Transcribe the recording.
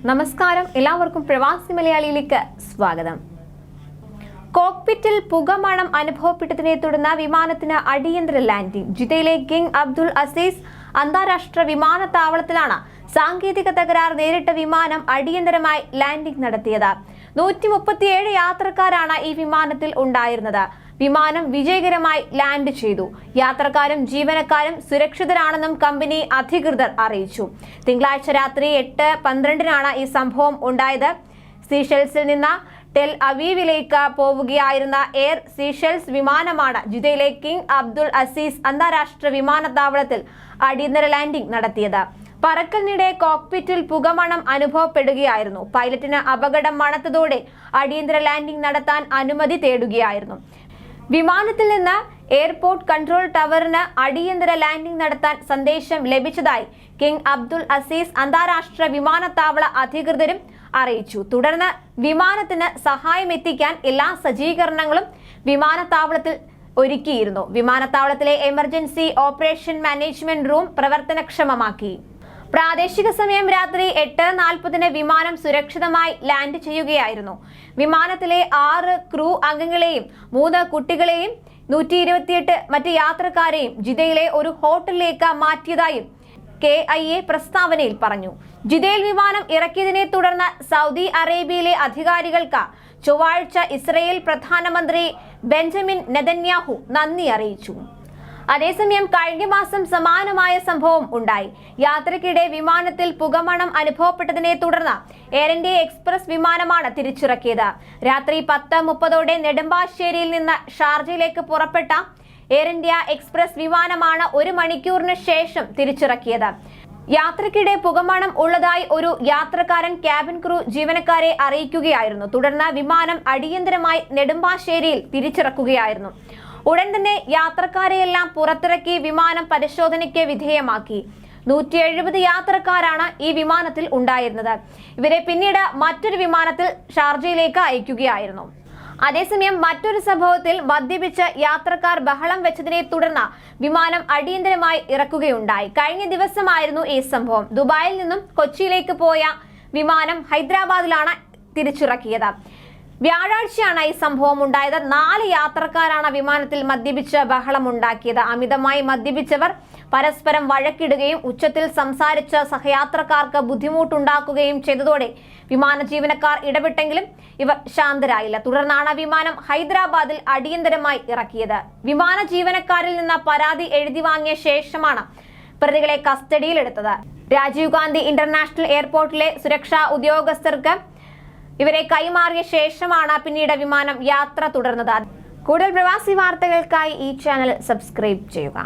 നമസ്കാരം, എല്ലാവർക്കും പ്രവാസി മലയാളിയിലേക്ക് സ്വാഗതം. കോക്പിറ്റിൽ പുകമണം അനുഭവപ്പെട്ടതിനെ തുടർന്ന് വിമാനത്തിന് അടിയന്തര ലാൻഡിംഗ്. ജിദ്ദയിലെ കിങ് അബ്ദുൽ അസീസ് അന്താരാഷ്ട്ര വിമാനത്താവളത്തിലാണ് സാങ്കേതിക തകരാർ നേരിട്ട വിമാനം അടിയന്തരമായി ലാൻഡിംഗ് നടത്തിയത്. 137 യാത്രക്കാരാണ് ഈ വിമാനത്തിൽ ഉണ്ടായിരുന്നത്. വിമാനം വിജയകരമായി ലാൻഡ് ചെയ്തു. യാത്രക്കാരും ജീവനക്കാരും സുരക്ഷിതരാണെന്നും കമ്പനി അധികൃതർ അറിയിച്ചു. തിങ്കളാഴ്ച രാത്രി 8:12 ഈ സംഭവം ഉണ്ടായത്. സീഷെൽസിൽ നിന്ന് ടെൽ അവീവിലേക്ക് പോവുകയായിരുന്ന എയർ സീഷെൽസ് വിമാനമാണ് ജിദ്ദയിലെ കിങ് അബ്ദുൽ അസീസ് അന്താരാഷ്ട്ര വിമാനത്താവളത്തിൽ അടിയന്തര ലാൻഡിംഗ് നടത്തിയത്. പറക്കലിനിടെ കോക്പിറ്റിൽ പുകമണം അനുഭവപ്പെടുകയായിരുന്നു. പൈലറ്റിന് അപകടം മണത്തതോടെ അടിയന്തര ലാൻഡിംഗ് നടത്താൻ അനുമതി തേടുകയായിരുന്നു. വിമാനത്തിൽ നിന്ന് എയർപോർട്ട് കൺട്രോൾ ടവറിന് അടിയന്തര ലാൻഡിംഗ് നടത്താൻ സന്ദേശം ലഭിച്ചതായി കിങ് അബ്ദുൽ അസീസ് അന്താരാഷ്ട്ര വിമാനത്താവള അധികൃതരും അറിയിച്ചു. തുടർന്ന് വിമാനത്തിന് സഹായം എത്തിക്കാൻ എല്ലാ സജ്ജീകരണങ്ങളും വിമാനത്താവളത്തിൽ ഒരുക്കിയിരുന്നു. വിമാനത്താവളത്തിലെ എമർജൻസി ഓപ്പറേഷൻ മാനേജ്മെന്റ് റൂം പ്രവർത്തനക്ഷമമാക്കി. പ്രാദേശിക സമയം രാത്രി 8:40 വിമാനം സുരക്ഷിതമായി ലാൻഡ് ചെയ്യുകയായിരുന്നു. വിമാനത്തിലെ 6 ക്രൂ അംഗങ്ങളെയും 3 കുട്ടികളെയും 128 മറ്റ് യാത്രക്കാരെയും ജിദ്ദയിലെ ഒരു ഹോട്ടലിലേക്ക് മാറ്റിയതായും KIA പ്രസ്താവനയിൽ പറഞ്ഞു. ജിദ്ദയിൽ വിമാനം ഇറക്കിയതിനെ തുടർന്ന് സൗദി അറേബ്യയിലെ അധികാരികൾക്ക് ചൊവ്വാഴ്ച ഇസ്രയേൽ പ്രധാനമന്ത്രി ബെഞ്ചമിൻ നെതന്യാഹു നന്ദി അറിയിച്ചു. അതേസമയം കഴിഞ്ഞ മാസം സമാനമായ സംഭവം ഉണ്ടായി. യാത്രയ്ക്കിടെ വിമാനത്തിൽ പുകമണം അനുഭവപ്പെട്ടതിനെ തുടർന്ന് എയർ ഇന്ത്യ എക്സ്പ്രസ് വിമാനമാണ് തിരിച്ചിറക്കിയത്. രാത്രി 10:30 നെടുമ്പാശ്ശേരിയിൽ നിന്ന് ഷാർജയിലേക്ക് പുറപ്പെട്ട എയർ ഇന്ത്യ എക്സ്പ്രസ് വിമാനമാണ് 1 മണിക്കൂറിന് ശേഷം തിരിച്ചിറക്കിയത്. യാത്രയ്ക്കിടെ പുകമണം ഉള്ളതായി ഒരു യാത്രക്കാരൻ ക്യാബിൻ ക്രൂ ജീവനക്കാരെ അറിയിക്കുകയായിരുന്നു. തുടർന്ന് വിമാനം അടിയന്തരമായി നെടുമ്പാശ്ശേരിയിൽ തിരിച്ചിറക്കുകയായിരുന്നു. ഉടൻ തന്നെ യാത്രക്കാരെയെല്ലാം പുറത്തിറക്കി വിമാനം പരിശോധനയ്ക്ക് വിധേയമാക്കി. 170 യാത്രക്കാരാണ് ഈ വിമാനത്തിൽ ഉണ്ടായിരുന്നത്. ഇവരെ പിന്നീട് മറ്റൊരു വിമാനത്തിൽ ഷാർജയിലേക്ക് അയക്കുകയായിരുന്നു. അതേസമയം മറ്റൊരു സംഭവത്തിൽ മദ്യപിച്ച് യാത്രക്കാർ ബഹളം വെച്ചതിനെ തുടർന്ന് വിമാനം അടിയന്തരമായി ഇറക്കുകയുണ്ടായി. കഴിഞ്ഞ ദിവസമായിരുന്നു ഈ സംഭവം. ദുബായിൽ നിന്നും കൊച്ചിയിലേക്ക് പോയ വിമാനം ഹൈദരാബാദിലാണ് തിരിച്ചിറക്കിയത്. വ്യാഴാഴ്ചയാണ് ഈ സംഭവം ഉണ്ടായത്. 4 യാത്രക്കാരാണ് വിമാനത്തിൽ മദ്യപിച്ച് ബഹളമുണ്ടാക്കിയത്. അമിതമായി മദ്യപിച്ചവർ പരസ്പരം വഴക്കിടുകയും ഉച്ചത്തിൽ സംസാരിച്ച് സഹയാത്രക്കാർക്ക് ബുദ്ധിമുട്ടുണ്ടാക്കുകയും ചെയ്തതോടെ വിമാന ജീവനക്കാർ ഇടപെട്ടെങ്കിലും ഇവർ ശാന്തരായില്ല. തുടർന്നാണ് വിമാനം ഹൈദരാബാദിൽ അടിയന്തരമായി ഇറക്കിയത്. വിമാന ജീവനക്കാരിൽ നിന്ന് പരാതി എഴുതി വാങ്ങിയ ശേഷമാണ് പ്രതികളെ കസ്റ്റഡിയിലെടുത്തത്. രാജീവ് ഗാന്ധി ഇന്റർനാഷണൽ എയർപോർട്ടിലെ സുരക്ഷാ ഉദ്യോഗസ്ഥർക്ക് ഇവരെ കൈമാറിയ ശേഷമാണ് പിന്നീട് വിമാനം യാത്ര തുടർന്നത്. കൂടുതൽ പ്രവാസി വാർത്തകൾക്കായി ഈ ചാനൽ സബ്സ്ക്രൈബ് ചെയ്യുക.